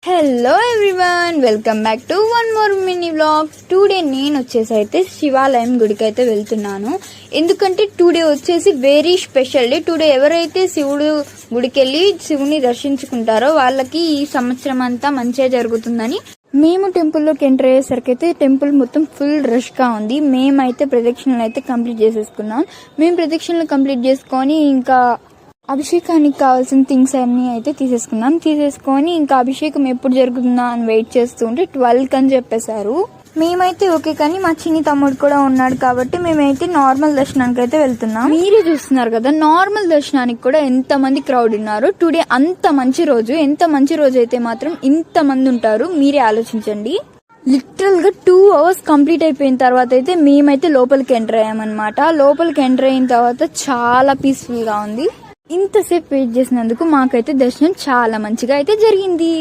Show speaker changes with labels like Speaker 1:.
Speaker 1: Hello everyone, welcome back to one more mini vlog. Today నేను వచ్చేసి అయితే శివాలయం గుడికి అయితే వెళ్తున్నాను. ఎందుకంటే టుడే వచ్చేసి వెరీ స్పెషల్ డే. టుడే ఎవరైతే శివుడు గుడికి వెళ్ళి శివుని దర్శించుకుంటారో వాళ్ళకి ఈ సంవత్సరం అంతా మంచిగా జరుగుతుందని మేము టెంపుల్లోకి ఎంటర్ అయ్యేసరికి అయితే టెంపుల్ మొత్తం ఫుల్ రష్ గా ఉంది. మేమైతే ప్రదక్షిణలు అయితే కంప్లీట్ చేసేసుకున్నాం. మేము ప్రదక్షిణలు కంప్లీట్ చేసుకొని ఇంకా అభిషేకానికి కావాల్సిన థింగ్స్ అన్ని అయితే తీసేసుకొని ఇంకా అభిషేకం ఎప్పుడు జరుగుతుందా అని వెయిట్ చేస్తుంటే 12 అని చెప్పేశారు. మేమైతే ఓకే, కానీ మా చిన్ని తమ్ముడు కూడా ఉన్నాడు కాబట్టి మేమైతే నార్మల్ దర్శనానికి అయితే వెళ్తున్నాం. మీరే చూస్తున్నారు కదా, నార్మల్ దర్శనానికి కూడా ఎంత మంది క్రౌడ్ ఉన్నారు. టుడే అంత మంచి రోజు అయితే మాత్రం ఇంత మంది ఉంటారు. మీరే ఆలోచించండి. లిటరల్ గా 2 hours కంప్లీట్ అయిపోయిన తర్వాత అయితే మేమైతే లోపలికి ఎంటర్ అయ్యామన్నమాట. లోపలికి ఎంటర్ అయిన తర్వాత చాలా పీస్ఫుల్ గా ఉంది. ఇంతసేపు వెయిట్ చేసినందుకు మాకైతే దర్శనం చాలా మంచిగా అయితే జరిగింది.